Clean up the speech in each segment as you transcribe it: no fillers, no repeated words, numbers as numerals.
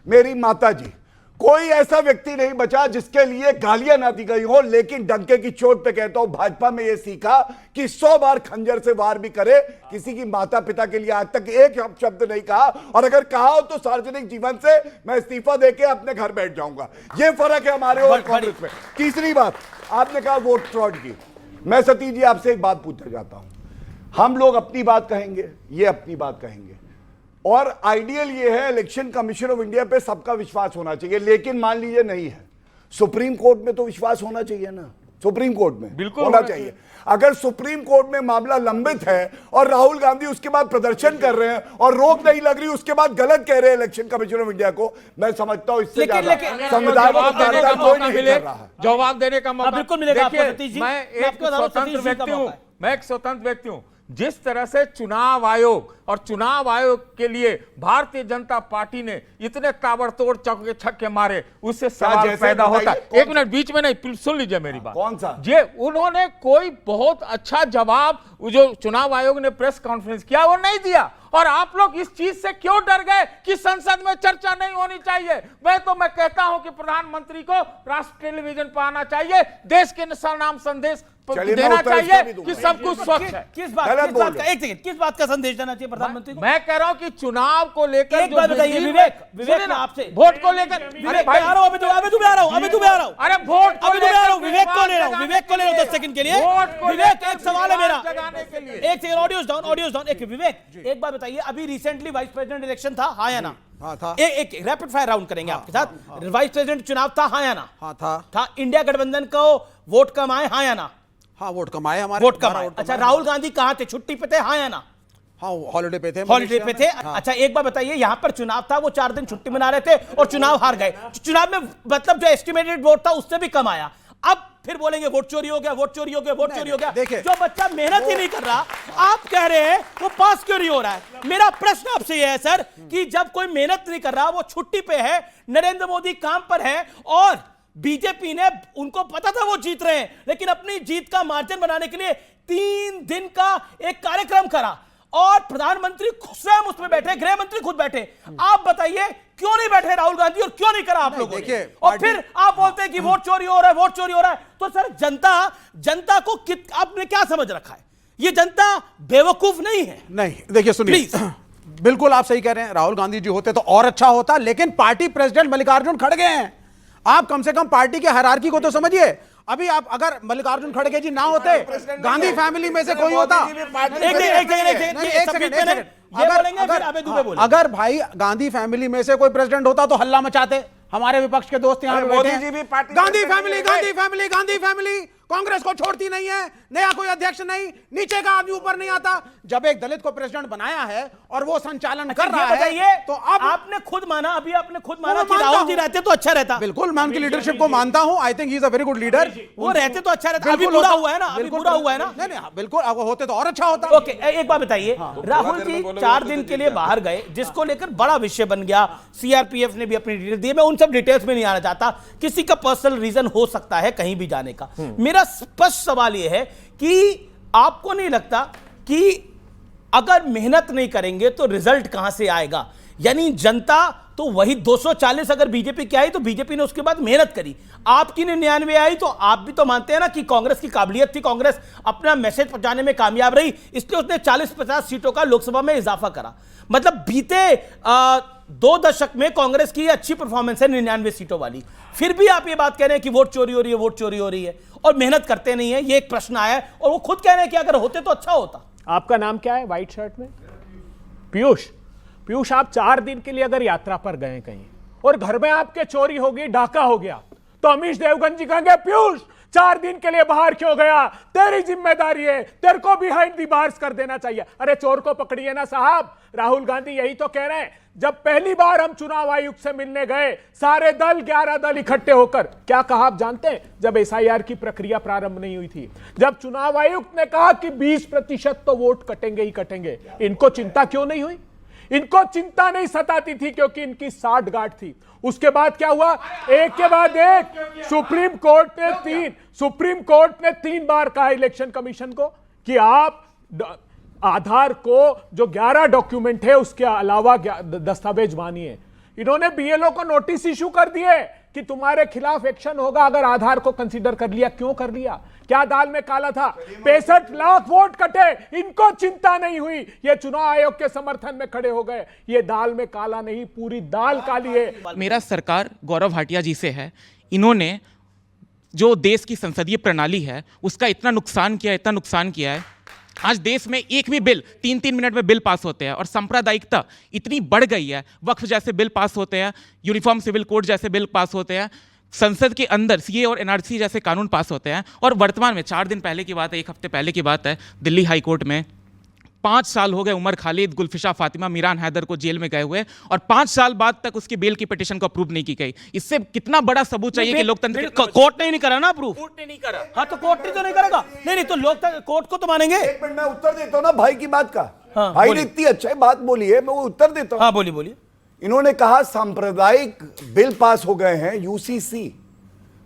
मेरी माता जी, कोई ऐसा व्यक्ति नहीं बचा जिसके लिए गालियां ना दी गई हो, लेकिन डंके की चोट पे कहता हूं भाजपा में यह सीखा कि 100 बार खंजर से वार भी करे, किसी की माता पिता के लिए आज तक एक शब्द नहीं कहा, और अगर कहा हो तो सार्वजनिक जीवन से मैं इस्तीफा देके अपने घर बैठ जाऊंगा। यह फर्क है हमारे और कांग्रेस में। तीसरी बात, आपने कहा वोट फ्रॉड की। मैं सतीश जी आपसे एक बात पूछना चाहता हूं। हम लोग अपनी बात कहेंगे, ये अपनी बात कहेंगे, और आइडियल ये है इलेक्शन कमीशन ऑफ इंडिया पे सबका विश्वास होना चाहिए, लेकिन मान लीजिए नहीं है, सुप्रीम कोर्ट में तो विश्वास होना चाहिए ना, सुप्रीम कोर्ट में बिल्कुल होना चाहिए। अगर सुप्रीम कोर्ट में मामला लंबित है और राहुल गांधी उसके बाद प्रदर्शन कर रहे हैं और रोक नहीं लग रही, उसके बाद गलत कह रहे हैं इलेक्शन कमीशन ऑफ इंडिया को, मैं समझता हूं इससे ज्यादा संविधान को कोई नहीं कर रहा है। जवाब देने का मौका बिल्कुल मिलेगा आपको सतीश जी। मैं एक स्वतंत्र व्यक्ति हूं, मैं एक स्वतंत्र व्यक्ति हूं। जिस तरह से चुनाव आयोग और चुनाव आयोग के लिए भारतीय जनता पार्टी ने इतने ताबड़तोड़ चौके छक्के मारे, उससे सवाल पैदा होता है। एक मिनट बीच में नहीं, सुन लीजिए मेरी बात। कौन सा? ये उन्होंने कोई बहुत अच्छा जवाब जो चुनाव आयोग ने प्रेस कॉन्फ्रेंस किया वो नहीं दिया, और आप लोग इस चीज से क्यों डर गए कि संसद में चर्चा नहीं होनी चाहिए? मैं कहता हूं कि प्रधानमंत्री को राष्ट्रीय टेलीविजन पर आना चाहिए, देश के नाम संदेश देना चाहिए कि सब कुछ स्वच्छ है। किस बात का संदेश देना चाहिए प्रधानमंत्री को? मैं कह रहा हूं कि चुनाव को लेकर एक बात बताइए विवेक ना आपसे, वोट को लेकर, अरे भाई आ रहा हूं, अभी तुम्हें आ रहा हूं, अरे वोट अभी तुम्हें आ रहा हूं, विवेक को ले रहा हूं 10 सेकंड के लिए। विवेक एक सवाल है मेरा, एक सेकंड, ऑडियोज डाउन। एक विवेक एक बात बताइए, अभी रिसेंटली वाइस प्रेसिडेंट इलेक्शन था, हाँ या ना? हाँ था। एक रैपिड फायर राउंड करेंगे आपके साथ। वाइस प्रेसिडेंट चुनाव था, हाँ या ना? हाँ था। इंडिया गठबंधन को वोट कम आए, हाँ या ना? हाँ वोट कमाए हमारे, वोट कमाए। अच्छा, राहुल गांधी कहां थे? छुट्टी पे थे, हाँ या ना? हाँ हॉलिडे पे थे, हॉलिडे पे थे। अच्छा एक बार बताइए, यहां पर चुनाव था, वो 4 दिन छुट्टी मना रहे थे और चुनाव हार गए। चुनाव में मतलब जो एस्टिमेटेड वोट था उससे भी कम आया। अब फिर बोलेंगे वोट चोरी हो गया, वोट चोरी हो गया, वोट चोरी हो गया। देखिए, जो बच्चा मेहनत ही नहीं कर रहा, आप कह रहे हैं वो पास क्यों नहीं हो रहा है? मेरा प्रश्न आपसे यह है सर कि जब कोई मेहनत नहीं कर रहा, वो छुट्टी पे है, नरेंद्र मोदी काम पर है, और बीजेपी ने, उनको पता था वो जीत रहे हैं, लेकिन अपनी जीत का मार्जिन बनाने के लिए 3 दिन का एक कार्यक्रम करा, और प्रधानमंत्री स्वयं उसमें बैठे, गृह मंत्री खुद बैठे। आप बताइए क्यों नहीं बैठे राहुल गांधी, और क्यों नहीं करा आप लोगों ने? और फिर आप बोलते हैं कि वोट चोरी हो रहा है, वोट चोरी हो रहा है। तो सर जनता को आपने क्या समझ रखा है? ये जनता बेवकूफ नहीं है। नहीं, देखिए सुनिए, बिल्कुल आप सही कह रहे हैं, राहुल गांधी जी होते तो और अच्छा होता, लेकिन पार्टी प्रेसिडेंट मल्लिकार्जुन खड़गे हैं। आप कम से कम पार्टी के हायरार्की को तो समझिए। अभी आप अगर मल्लिकार्जुन खड़गे जी ना होते, गांधी फैमिली में से कोई होता, अगर भाई गांधी फैमिली में से कोई प्रेसिडेंट होता तो हल्ला मचाते। हमारे विपक्ष के दोस्त यहाँ पे बैठे हैं, Gandhi family, Gandhi family, Gandhi family, Congress को छोड़ती नहीं है, नया कोई अध्यक्ष नहीं, नीचे का आदमी ऊपर नहीं आता। जब एक दलित को प्रेसिडेंट बनाया है और वो संचालन कर रहा है, तो अब आपने खुद माना, अभी आपने खुद माना कि राहुल जी रहते तो अच्छा रहता। बिल्कुल, मैं उनकी लीडरशिप को मानता हूं। I think he is a very good leader. वो रहते तो अच्छा रहता। अभी बुरा हुआ है ना, अभी बुरा हुआ है ना। नहीं, बिल्कुल, अब होते तो और अच्छा होता। ओके, एक बात बताइए, राहुल जी 4 दिन के लिए बाहर गए, जिसको लेकर बड़ा विषय बन गया। सीआरपीएफ ने भी अपनी डिटेल दी, मैं उन सब डिटेल्स में नहीं आना चाहता, किसी का पर्सनल रीजन हो सकता है कहीं भी जाने का। मेरा स्पष्ट सवाल यह है कि आपको नहीं लगता कि अगर मेहनत नहीं करेंगे तो रिजल्ट कहां से आएगा? यानी जनता तो वही 240 अगर बीजेपी की आई तो बीजेपी ने उसके बाद मेहनत करी, आपकी 99 आई, तो आप भी तो मानते हैं ना कि कांग्रेस की काबिलियत थी, कांग्रेस अपना मैसेज पहुंचाने में कामयाब रही, इसलिए उसने 40-50 सीटों का लोकसभा में इजाफा करा। मतलब बीते 2 दशक में कांग्रेस की अच्छी परफॉर्मेंस है 99 सीटों वाली, फिर भी आप ये बात कह रहे हैं कि वोट चोरी हो रही है, वोट चोरी हो रही है, और मेहनत करते नहीं है। ये एक प्रश्न आया है, और वो खुद कह रहे हैं कि अगर होते तो अच्छा होता। आपका नाम क्या है व्हाइट शर्ट में? पीयूष, आप 4 दिन के लिए अगर यात्रा पर गए कहीं और घर में आपके चोरी हो गई, डाका हो गया, तो अमीश देवगन जी कहेंगे पीयूष 4 दिन के लिए बाहर क्यों गया, तेरी जिम्मेदारी है, तेरे को बिहाइंड दी बार्स कर देना चाहिए। अरे चोर को पकड़िए ना साहब। राहुल गांधी यही तो कह रहे हैं। जब पहली बार हम चुनाव आयुक्त से मिलने गए, सारे दल 11 दल इकट्ठे होकर क्या कहा आप जानते हैं? जब एसआईआर की प्रक्रिया प्रारंभ नहीं हुई थी, जब चुनाव आयुक्त ने कहा कि 20% तो वोट कटेंगे ही कटेंगे, इनको चिंता क्यों नहीं हुई? इनको चिंता नहीं सताती थी क्योंकि इनकी साठगांठ थी। उसके बाद क्या हुआ? एक के बाद एक सुप्रीम कोर्ट ने 3 बार कहा इलेक्शन कमीशन को कि आप आधार को जो 11 डॉक्यूमेंट है उसके अलावा दस्तावेज मानिए। इन्होंने बीएलओ को नोटिस इशू कर दिए कि तुम्हारे खिलाफ एक्शन होगा अगर आधार को कंसीडर कर लिया। क्यों कर लिया? क्या दाल में काला था? 65 लाख वोट कटे, इनको चिंता नहीं हुई, ये चुनाव आयोग के समर्थन में खड़े हो गए। ये दाल में काला नहीं, पूरी दाल काली है। मेरा सरकार गौरव भाटिया जी से है, इन्होंने जो देश की संसदीय प्रणाली है उसका इतना नुकसान किया है। आज देश में एक भी बिल 3-3 मिनट में बिल पास होते हैं और सांप्रदायिकता इतनी बढ़ गई है। वक्फ जैसे बिल पास होते हैं, यूनिफॉर्म सिविल कोड जैसे बिल पास होते हैं, संसद के अंदर सीए और एनआरसी जैसे कानून पास होते हैं। और वर्तमान में 4 दिन पहले की बात है, 1 हफ्ते पहले की बात है, दिल्ली हाई कोर्ट में 5 साल हो गए उमर खालिद, गुलफिशा फातिमा, मीरान हैदर को जेल में गए हुए और 5 साल बाद तक उसकी बेल की पिटीशन को अप्रूव नहीं की गई। इससे कितना बड़ा सबूत चाहिए कि लोकतंत्र कोर्ट ने नहीं करा ना अप्रूव। कोर्ट ने नहीं करा। हाँ तो कोर्ट ने तो नहीं करेगा। नहीं तो लोग कोर्ट को तो मानेंगे। एक मिनट मैं उत्तर देता हूं ना भाई की बात का। हाँ, भाई ने इतनी अच्छी बात बोली है, मैं वो उत्तर देता हूं। हाँ बोलिए। इन्होंने कहा सांप्रदायिक बिल पास हो गए हैं यूसीसी।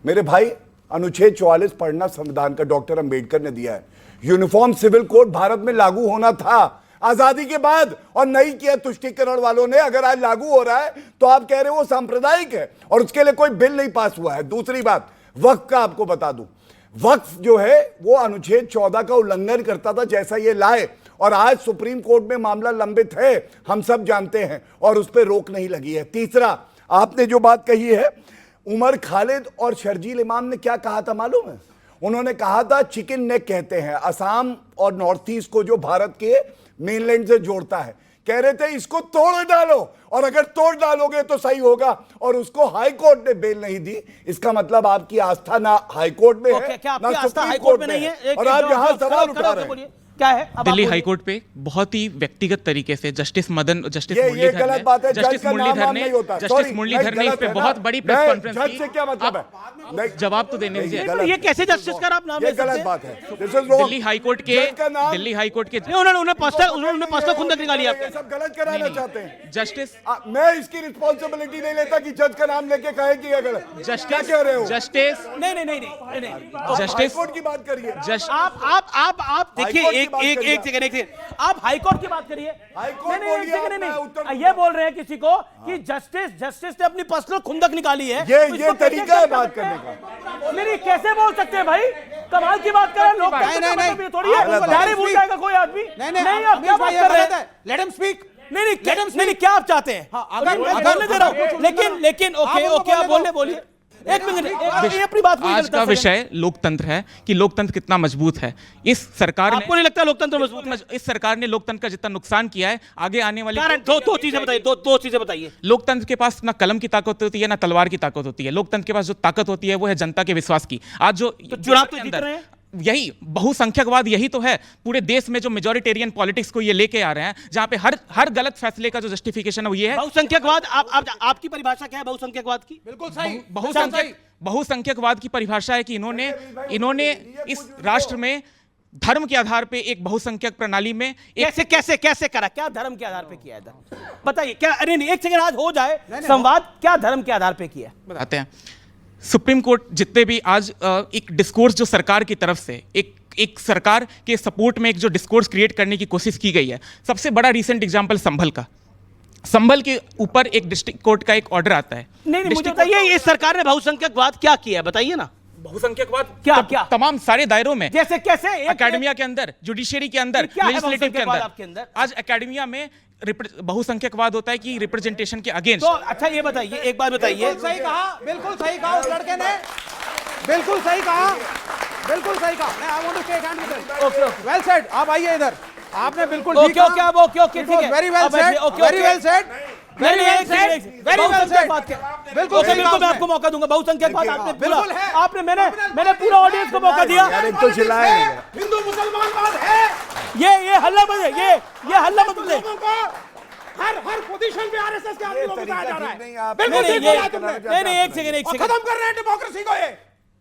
मेरे भाई, अनुच्छेद 44 पढ़ना संविधान का, डॉक्टर अंबेडकर ने दिया है। यूनिफॉर्म सिविल कोड भारत में लागू होना था आजादी के बाद और नहीं किया तुष्टीकरण वालों ने। अगर आज लागू हो रहा है तो आप कह रहे हो वो सांप्रदायिक है और उसके लिए कोई बिल नहीं पास हुआ है। दूसरी बात, वक्फ का आपको बता दूं, वक्फ जो है वो अनुच्छेद 14 का उल्लंघन करता था जैसा ये लाए, और आज सुप्रीम कोर्ट में मामला लंबित है, हम सब जानते हैं, और उस पर रोक नहीं लगी है। तीसरा, आपने जो बात कही है, उमर खालिद और शर्जील इमाम ने क्या कहा था मालूम है? उन्होंने कहा था चिकन नेक कहते हैं असम और नॉर्थ ईस्ट को जो भारत के मेनलैंड से जोड़ता है, कह रहे थे इसको तोड़ डालो और अगर तोड़ डालोगे तो सही होगा, और उसको हाई कोर्ट ने बेल नहीं दी। इसका मतलब आपकी आस्था ना हाई कोर्ट में है, क्या ना आपकी आस्था सुप्रीम हाई कोर्ट कोर्ट में नहीं है? और आप यहाँ सवाल उठा रहे हैं। क्या है दिल्ली हाई कोर्ट पे बहुत ही व्यक्तिगत तरीके से जस्टिस मुरलीधर ये गलत बात है। जज का नाम नहीं होता। जस्टिस मुरलीधर ने इस पे बहुत बड़ी प्रेस कॉन्फ्रेंस जज से क्या मतलब है? की। जवाब तो देने दीजिए। ये कैसे जस्टिस का आप नाम ले ये सकते गलत हैं? बात है। This is wrong। Delhi high court के उन्होंने पर्सनल खुंदक निकाली ये आपके। सब गलत कराना चाहते हैं। जस्टिस मैं इसकी रिस्पॉन्सिबिलिटी नहीं लेता कि जज का नाम लेके कहे कि ये गलत। क्या कह रहे हो? जस्टिस आप जस्टिस हाई कोर्ट की बात करिए। आप देखिए हाई कोर्ट की बात एक सेकंड आप हाई कोर्ट की बात करिए। हाई कोर्ट नहीं, बोलिए, एक सेकंड, मैं उत्तर नहीं ये बोल रहे हैं किसी को कि जस्टिस ने अपनी पर्सनल खुंदक निकाली है। तो ये इसको तरीका कैसे है कर बात सकते करने हैं? का। नहीं कैसे बोल सकते हैं भाई? कमाल की बात कर रहे हैं लोग। नहीं, थोड़ी है डायरी भूल जाएगा कोई आदमी। नहीं आप क्या बात कर रहे हैं? Let him speak. नहीं क्या आप चाहते हैं? बोलने दे रहा हूं, लेकिन ओके आप बोलिए। एक मिनट, ये अपनी बात पूरी आज करता का है। विषय लोकतंत्र है कि लोकतंत्र कितना मजबूत है। इस सरकार आपको नहीं लगता लोकतंत्र मजबूत है? इस सरकार ने लोकतंत्र का जितना नुकसान किया है, आगे आने वाली कारण दो चीजें बताइए। दो चीजें बताइए। लोकतंत्र के पास ना कलम की ताकत होती है ना तलवार की ताकत होती है। लोकतंत्र के पास जो ताकत होती है वो है जनता के विश्वास की। आज जो चुनाव तो जीत रहे हैं। यही बहुसंख्यकवाद यही तो है पूरे देश में जो मेजॉरिटेरियन पॉलिटिक्स को ये लेके आ रहे हैं, जहां पे हर गलत फैसले का जो जस्टिफिकेशन है वो ये है। बहुसंख्यकवाद आपकी परिभाषा क्या है बहुसंख्यकवाद की? बिल्कुल सही। बहुसंख्यकवाद की परिभाषा है कि इन्होंने इस राष्ट्र में धर्म के आधार पे एक बहुसंख्यक प्रणाली में कैसे करा? क्या धर्म के आधार पे किया है? बताइए क्या? अरे नहीं एक सेकंड, आज हो जाए संवाद। क्या धर्म के आधार पे किया? बताते हैं। सुप्रीम कोर्ट जितने भी आज एक डिस्कोर्स जो सरकार की तरफ से एक सरकार के सपोर्ट में एक जो डिस्कोर्स क्रिएट करने की कोशिश की गई है, सबसे बड़ा रीसेंट एग्जांपल संभल के ऊपर एक डिस्ट्रिक्ट कोर्ट का एक ऑर्डर आता है। नहीं मुझे बताइए इस सरकार ने बहुसंख्यकवाद क्या किया है? बताइए ना। बहुसंख्यकवाद क्या तमाम सारे दायरों में, जैसे कैसे? एकेडमिया के अंदर, जुडिशियरी के अंदर, लेजिस्लेटिव के अंदर। आज एकेडमिया में बहुसंख्यकवाद होता है कि रिप्रेजेंटेशन के अगेंस्ट। तो अच्छा ये बताइए, एक बात बताइए। बिल्कुल सही कहा उस लड़के ने। बिल्कुल सही कहा। I want to shake hand with him. Okay well said. आप आइए इधर। आपने बिल्कुल ठीक कहा। ओके ठीक है। Very well said. Very well said. Very well said. बिल्कुल सही। मैं आपको मौका दूंगा। बहुसंख्यकवाद आपने बिल्कुल है। आपने मैंने पूरा ऑडियंस को मौका दिया। तो चिल्लाए हिंदू मुसलमान बात है। ये हल्ला मत ये हल्ला मत दे। हर पोजीशन पे आरएसएस के आदमी को बताया जा रहा है। बिल्कुल ठीक बोला तुमने। नहीं एक सेकंड खत्म कर रहे हैं डेमोक्रेसी को। ये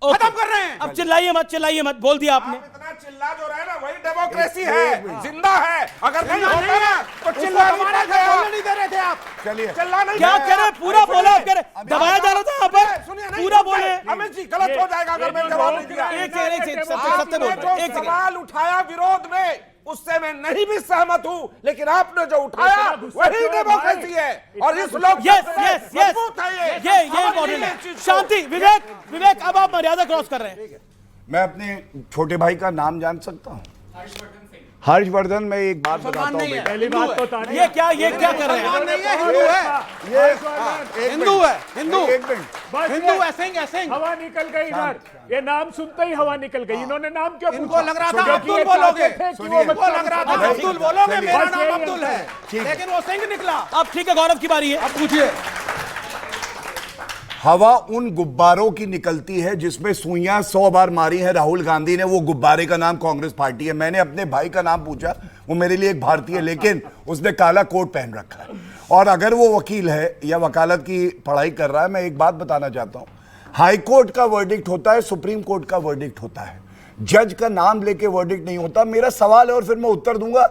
खत्म कर रहे हैं। अब चिल्लाइए मत बोल दिया आपने। इतना चिल्ला जो रहा है ना वही डेमोक्रेसी है, जिंदा है। अगर नहीं होता ना तो चिल्ला नहीं दे रहे थे आप। चलिए चिल्ला नहीं। क्या करे? पूरा बोला दबाया जा रहा था यहाँ पर। पूरा बोले। अमित जी गलत हो जाएगा अगर मैं जवाब नहीं दिया। एक सेकंड सत्य बोल। जो सवाल उठाया विरोध में उससे मैं नहीं भी सहमत हूं, लेकिन आपने जो उठाया वही डेमोक्रेसी है और इस लोकतंत्र में मजबूत है ये इम्पोर्टेंट है। शांति, विवेक अब आप मर्यादा क्रॉस कर रहे हैं। मैं अपने छोटे भाई का नाम जान सकता हूं? हर्षवर्धन। मैं एक बात बताता हूं बेटा। पहली बात तो तारीफ। ये क्या कर रहे हैं? मुसलमान नहीं है, हिंदू है, ये हिंदू है, हिंदू एक मिनट। बस हिंदू ये ऐसे हवा निकल गई इधर। ये नाम सुनते ही हवा निकल गई। इन्होंने नाम क्यों इनको पूछा? लग रहा था क्योंकि अब्दुल ये बोलोगे, चाहते थे कि सुनिए। वो इनको बच्चा लग रहा था बच्चा अब्दुल बोलोगे, चलिए। मेरा बस नाम यही अब्दुल है, ठीक है। लेकिन वो सिंह निकला। अब ठीक है, गौरव की बारी है। अब पूछिए। हवा उन गुब्बारों की निकलती है जिसमें सुइयां 100 बार मारी है राहुल गांधी ने। वो गुब्बारे का नाम कांग्रेस पार्टी है। मैंने अपने भाई का नाम पूछा, वो मेरे लिए एक भारतीय है, लेकिन उसने काला कोट पहन रखा है। और अगर वो वकील है या वकालत की पढ़ाई कर रहा है, मैं एक बात बताना चाहता हूं, हाई कोर्ट का वर्डिक्ट होता है, सुप्रीम कोर्ट का वर्डिक्ट होता है, जज का नाम लेके वर्डिक्ट नहीं होता। मेरा सवाल है और फिर मैं उत्तर दूंगा,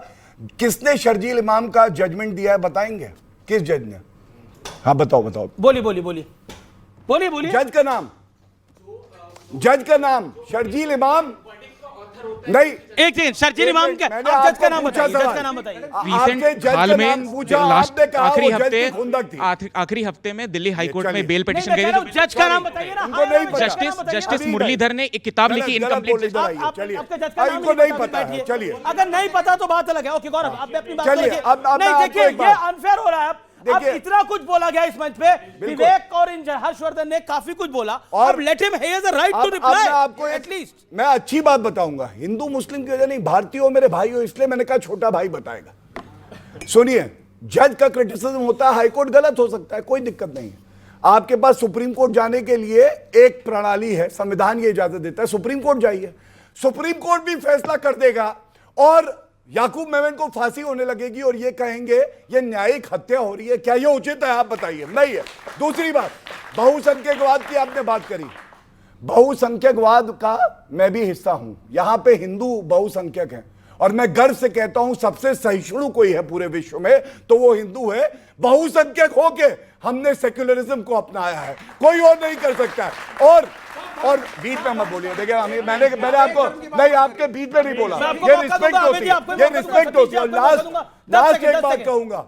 किसने शर्जील इमाम का जजमेंट दिया है बताएंगे? किस जज ने? हाँ बताओ। बोलिए। जज का नाम शर्जील इमाम नहीं। एक सेकंड, शर्जील इमाम क्या? मैंने आप जज आपको का नाम पूछा बताइए, जज सवाल। का नाम बताइए। आपके जज हाल का में नाम पूछा, लास्ट आपने कहा आखिरी वो जज हफ्ते की खुंदक थी। आखिरी हफ्ते में दिल्ली हाई कोर्ट चलिए। में बेल नहीं, पिटीशन मैं गई कह थी। रहा हूं, जज का नाम बताइए ना। इनको नहीं पता। जस्टिस अभी मुरलीधर ने एक किताब लिखी इनकम्प्लीट। चलिए, आपका जज का नाम इनको नहीं पता है। चलिए, अगर नहीं पता तो बात अलग है। ओके गौरव, आप अपनी बात चलिए, रखिए। अब मैं नहीं आपको देखिए, एक ये बात- अनफेयर हो रहा है। अब देखिए। इतना कुछ बोला गया इस मंच पे, विवेक और हर्षवर्धन ने काफी कुछ बोला, और अब let him have the right to अब मैं रिप्लाई आपको एटलीस्ट। मैं अच्छी बात बताऊंगा। हिंदू मुस्लिम की वजह नहीं, भारतीय हो मेरे भाई हो, इसलिए मैंने कहा छोटा भाई बताएगा। सुनिए, जज का क्रिटिसिज्म होता है, हाईकोर्ट गलत हो सकता है, कोई दिक्कत नहीं है। आपके पास सुप्रीम कोर्ट जाने के लिए एक प्रणाली है, संविधान ये इजाजत देता है, सुप्रीम कोर्ट जाइए, सुप्रीम कोर्ट भी फैसला कर देगा और याकूब मेमन को फांसी होने लगेगी और ये कहेंगे ये न्यायिक हत्या हो रही है। क्या ये उचित है? आप बताइए। नहीं है। दूसरी बात, बहुसंख्यकवाद की आपने बात करी। बहुसंख्यकवाद का मैं भी हिस्सा हूं। यहां पे हिंदू बहुसंख्यक हैं और मैं गर्व से कहता हूं सबसे सहिष्णु कोई है पूरे विश्व में तो वो हिंदू है। बहुसंख्यक होके हमने सेक्युलरिज्म को अपनाया है, कोई और नहीं कर सकता है। और बीच में मत बोलिए। देखिए मैंने आपको नहीं, आपके बीच में नहीं बोला। ये रिस्पेक्ट होती है, ये रिस्पेक्ट होती है। लास्ट एक बात कहूंगा,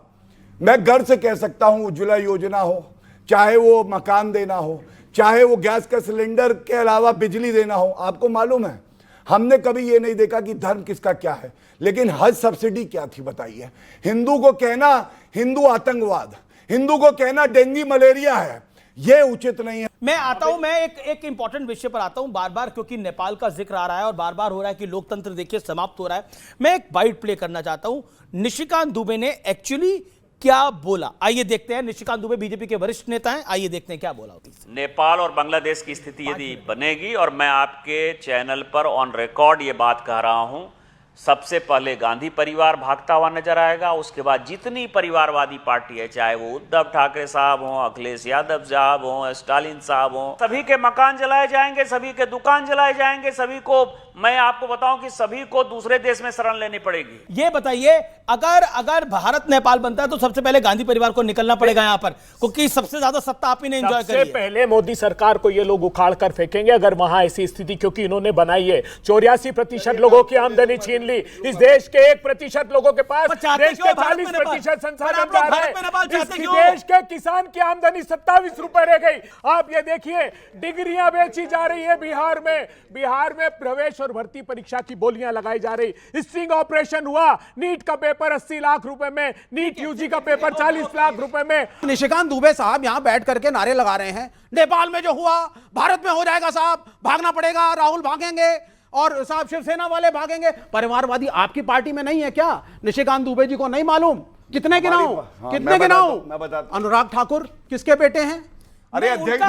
मैं गर्व से कह सकता हूं, उज्ज्वला योजना हो, चाहे वो मकान देना हो, चाहे वो गैस का सिलेंडर के अलावा बिजली देना हो, आपको मालूम है हमने कभी ये नहीं देखा कि धर्म किसका क्या है, लेकिन हज सब्सिडी क्या थी बताइए। हिंदू को कहना हिंदू आतंकवाद, हिंदू को कहना डेंगू मलेरिया है, ये उचित नहीं है। मैं आता हूं, मैं एक इंपॉर्टेंट विषय पर आता हूं बार बार, क्योंकि नेपाल का जिक्र आ रहा है और बार बार हो रहा है कि लोकतंत्र देखिए समाप्त हो रहा है। मैं एक बाइट प्ले करना चाहता हूं। निशिकांत दुबे ने एक्चुअली क्या बोला, आइए देखते हैं। निशिकांत दुबे बीजेपी के वरिष्ठ नेता हैं, आइए देखते हैं क्या बोला होती है। नेपाल और बांग्लादेश की स्थिति यदि बनेगी, और मैं आपके चैनल पर ऑन रिकॉर्ड ये बात कह रहा हूं, सबसे पहले गांधी परिवार भागता हुआ नजर आएगा, उसके बाद जितनी परिवारवादी पार्टी है, चाहे वो उद्धव ठाकरे साहब हों, अखिलेश यादव साहब हों, स्टालिन साहब हों, सभी के मकान जलाए जाएंगे, सभी के दुकान जलाए जाएंगे, सभी को, मैं आपको बताऊं कि सभी को दूसरे देश में शरण लेनी पड़ेगी। ये बताइए, अगर भारत नेपाल बनता है तो सबसे पहले गांधी परिवार को निकलना पड़ेगा यहां पर, क्योंकि सबसे ज्यादा सत्ता आप ही ने एंजॉय करी है। सबसे पहले मोदी सरकार को ये लोग उखाड़ कर फेंकेंगे अगर वहां ऐसी स्थिति, क्योंकि इन्होंने बनाई है। 84% लोगों की आमदनी छीन ली। इस देश के 1% लोगों के पास देश के 40% संसाधन जा रहे हैं। इस देश के किसान की आमदनी 27 रुपए रह गई। आप ये देखिए, डिग्रियां बेची जा रही है बिहार में प्रवेश और भर्ती परीक्षा की बोलियां लगाई जा रही। स्ट्रिंग ऑपरेशन हुआ, नीट का पेपर 80 लाख रुपए में, नीट यूजी का पेपर 40 लाख रुपए में। निशिकांत दुबे साहब यहां बैठ करके नारे लगा रहे हैं, नेपाल में जो हुआ भारत में हो जाएगा साहब, भागना पड़ेगा, राहुल भागेंगे और साहब शिवसेना वाले भागेंगे। परिवारवादी आपकी पार्टी में नहीं है क्या? निशिकांत दुबे जी को नहीं मालूम? कितने गिनाऊं? कितने गिनाऊं? अनुराग ठाकुर किसके बेटे हैं? अरे अध्यक्ष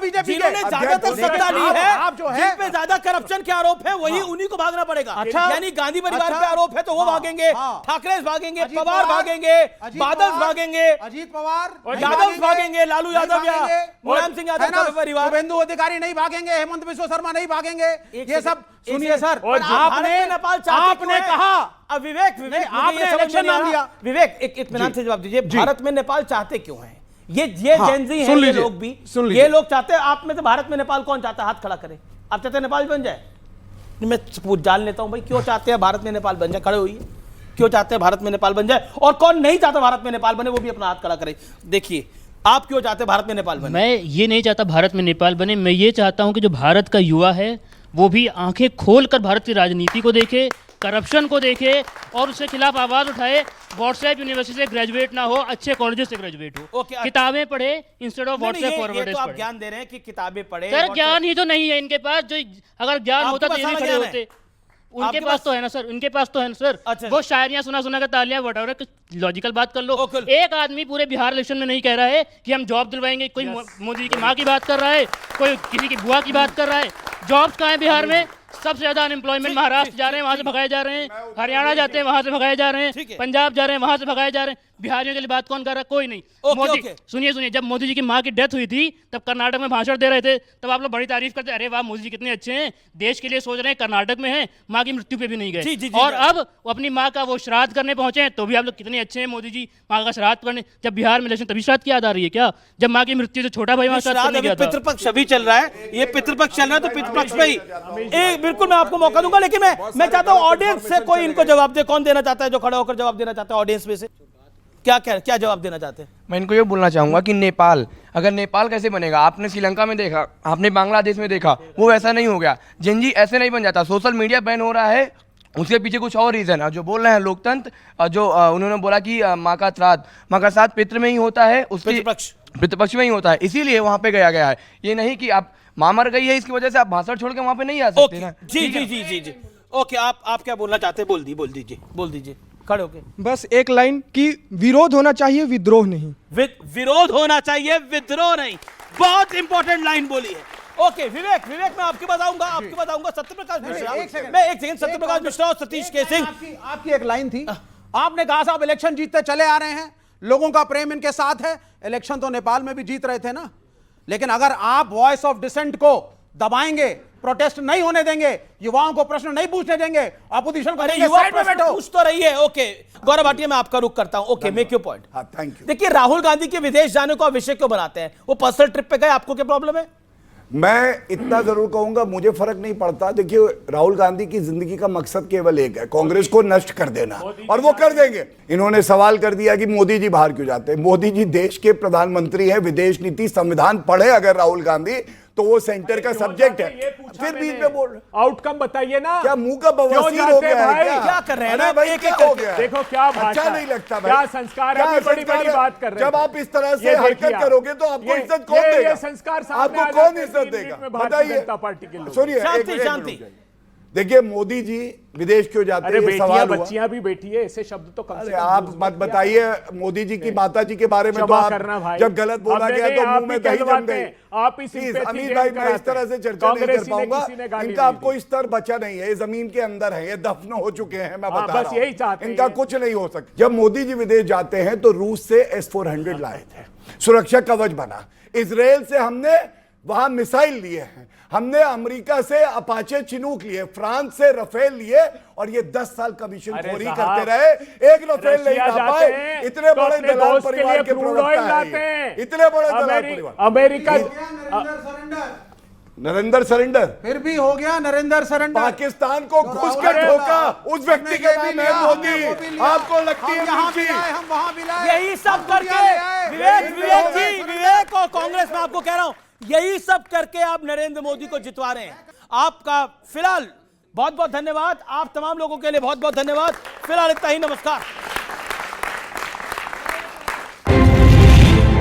बीजेपी के ज्यादातर सत्ता ली है, आप जो है जिन पे ज्यादा करप्शन के आरोप है वही उन्हीं को भागना पड़ेगा। अच्छा, यानी गांधी परिवार पे आरोप है तो वो भागेंगे, ठाकरे भागेंगे, पवार भागेंगे, बादल भागेंगे, अजीत पवार यादव भागेंगे, लालू यादव या मुलायम सिंह यादव का परिवार, शुभेंदु अधिकारी नहीं भागेंगे, हेमंत बिस्वा शर्मा नहीं भागेंगे। ये सब सुनिए सर, आपने नेपाल आपने कहा, विवेक आपने इलेक्शन नाम दिया। विवेक एक इत्मीनान से जवाब दीजिए, भारत में नेपाल चाहते क्यों है? ये जेनजी हैं, ये लोग भी, ये लोग चाहते हैं। आप में से भारत में नेपाल कौन चाहता है? हाथ खड़ा करें। आप चाहते हैं नेपाल बन जाए? मैं जान लेता हूं भाई, क्यों चाहते हैं भारत में नेपाल बन जाए? खड़े होइए, क्यों चाहते हैं भारत में नेपाल बन जाए, और कौन नहीं चाहता भारत में नेपाल बने, वो भी अपना हाथ खड़ा करे। देखिए, आप क्यों चाहते हैं भारत में नेपाल बने? मैं ये नहीं चाहता भारत में नेपाल बने, मैं ये चाहता हूं कि जो भारत का युवा है वो भी आंखें खोलकर भारत की राजनीति को देखे, करप्शन को देखे और उसके खिलाफ आवाज उठाए। व्हाट्सएप यूनिवर्सिटी से ग्रेजुएट ना हो, अच्छे कॉलेजेस से ग्रेजुएट हो, किताबें पढ़े इंस्टेड ऑफ व्हाट्सएप फॉरवर्ड। तो आप ज्ञान दे रहे हैं कि किताबें पढ़े। सर ज्ञान ही तो नहीं है इनके पास, जो अगर ज्ञान होता तो ये भी खड़े होते। उनके पास तो है ना सर, उनके पास तो है ना सर। अच्छा। वो शायरियां सुना सुना के तालियां बटा, लॉजिकल बात कर लो। एक आदमी पूरे बिहार इलेक्शन में नहीं कह रहा है कि हम जॉब दिलवाएंगे। कोई मोदी की माँ की बात कर रहा है, कोई किसी की बुआ की बात कर रहा है। जॉब्स कहाँ है बिहार में? सबसे ज्यादा अनएम्प्लॉयमेंट महाराष्ट्र जा रहे हैं, वहां से भगाए जा रहे हैं, हरियाणा जाते हैं वहां से भगाए जा रहे हैं, पंजाब जा रहे हैं वहां से भगाए जा रहे हैं। बिहारियों के लिए बात कौन कर रहा है? कोई नहीं। मोदी, सुनिए, जब मोदी जी की माँ की डेथ हुई थी तब कर्नाटक में भाषण दे रहे थे, तब आप लोग बड़ी तारीफ करते, अरे वाह मोदी जी कितने अच्छे हैं, देश के लिए सोच रहे हैं, कर्नाटक में हैं, माँ की मृत्यु पे भी नहीं गए। और अब वो अपनी माँ का वो श्राद्ध करने पहुंचे हैं, तो भी आप लोग कितने अच्छे हैं मोदी जी, माँ का श्राद्ध करने। जब बिहार में इलेक्शन तभी श्राद्ध की याद आ रही है क्या? जब माँ की मृत्यु से छोटा भाई वहां श्राद्ध करने गया था। पितृपक्ष अभी चल रहा है, ये पितृपक्ष चल रहा है, तो पितृपक्ष पे ही बिल्कुल मैं आपको मौका दूंगा, लेकिन मैं चाहता हूं ऑडियंस से कोई इनको जवाब दे। कौन देना चाहता है, जो खड़ा होकर जवाब देना चाहता है ऑडियंस में से? क्या जवाब देना चाहते हैं? मैं इनको ये बोलना चाहूंगा कि नेपाल, अगर नेपाल कैसे बनेगा? आपने श्रीलंका में देखा, आपने बांग्लादेश में देखा, वो वैसा नहीं हो गया। जिंजी ऐसे नहीं बन जाता। सोशल मीडिया बैन हो रहा है, उसके पीछे कुछ और रीजन है। जो बोल रहे हैं लोकतंत्र, जो उन्होंने बोला कि माँ का श्राद्ध पितृ में ही होता है, उसकी पितृपक्ष में ही होता है, इसीलिए वहां पे गया है। ये नहीं कि आप माँ मर गई है इसकी वजह से आप भाषण छोड़ के वहां पे नहीं आ सकते ना। जी। ओके, आप क्या बोलना चाहते हैं? बोल दीजिए खड़े होके। बस एक लाइन कि विरोध होना चाहिए, विद्रोह नहीं। विरोध होना चाहिए, विद्रोह नहीं। बहुत इंपॉर्टेंट लाइन बोली है। ओके, विवेक मैं आपकी बताऊंगा सत्यप्रकाश मिश्रा। मैं एक सेकंड, सत्यप्रकाश मिश्रा और सतीश के सिंह। आपकी एक लाइन थी, आपने कहा साहब इलेक्शन जीतते चले आ रहे हैं, लोगों का प्रेम इनके साथ है। इलेक्शन तो नेपाल में भी जीत रहे थे ना, लेकिन अगर आप वॉइस ऑफ डिसेंट को दबाएंगे, प्रोटेस्ट नहीं होने देंगे, युवाओं को प्रश्न नहीं पूछने देंगे, ऑपोजिशन को साइड में बैठो, पूछ तो रही है। ओके गौरव भाटिया, मैं आपका रुख करता हूं। Okay, make your point. Thank you. देखिए, राहुल गांधी के विदेश जाने को विषय क्यों बनाते हैं? वो पर्सनल ट्रिप पे गए, आपको क्या प्रॉब्लम है? मैं इतना जरूर कहूंगा, मुझे फर्क नहीं पड़ता। देखिए, राहुल गांधी की जिंदगी का मकसद केवल एक है, कांग्रेस को नष्ट कर देना, और वो कर देंगे। इन्होंने सवाल कर दिया कि मोदी जी बाहर क्यों जाते हैं। मोदी जी देश के प्रधानमंत्री हैं, विदेश नीति संविधान पढ़े अगर राहुल गांधी, तो वो सेंटर का सब्जेक्ट है। फिर बीच में बोल आउटकम बताइए ना। क्या मुंह का बवासीर हो गया है क्या कर रहे हैं ना भाई? क्या हो गया? देखो क्या अच्छा नहीं लगता भाई, क्या संस्कार है? बड़ी बात कर रहे हैं। जब आप इस तरह से हरकत करोगे तो आपको इज्जत कौन देगा? ये संस्कार आपको कौन इज्जत देगा? बताइए। पार्टी के लोग। सुनिए, शांति। देखिए, मोदी जी विदेश क्यों जाते हैं? ये सवाल हुआ। बच्चियां भी बैठी है, ऐसे शब्द तो कम से कम आप मत बताइए मोदी जी की माता जी के बारे में। तो आप जब गलत बोला गया तो मुंह में दही जम गई। आप अमित भाई, मैं इस तरह से चर्चा नहीं कर पाऊंगा। इनका आपको स्तर बचा नहीं है, ये जमीन के अंदर है, ये दफन हो चुके हैं। मैं बता रहा हूं, इनका कुछ नहीं हो सकता। जब मोदी जी विदेश जाते हैं तो रूस से S-400 लाए थे, सुरक्षा कवच बना। इजराइल से हमने वहां मिसाइल लिए हैं, हमने अमेरिका से अपाचे चिनूक लिए, फ्रांस से रफेल लिए, और ये 10 साल कमीशन खोरी करते रहे। एक रफेल नहीं ला पाए। इतने बड़े दलाल परिवार के प्रवक्ता हैं, इतने बड़े दलाल परिवार। अमेरिका नरेंद्र सरेंडर, फिर भी हो गया नरेंद्र सरेंडर। पाकिस्तान को घुस कर ठोका उस व्यक्ति का नाम है मोदी। आपको लगती है हम वहां भी लाए, यही सब करके विवेक और कांग्रेस में आपको कह रहा हूं, यही सब करके आप नरेंद्र मोदी को जितवा रहे हैं। आपका फिलहाल बहुत बहुत धन्यवाद। आप तमाम लोगों के लिए बहुत बहुत धन्यवाद। फिलहाल इतना ही, नमस्कार।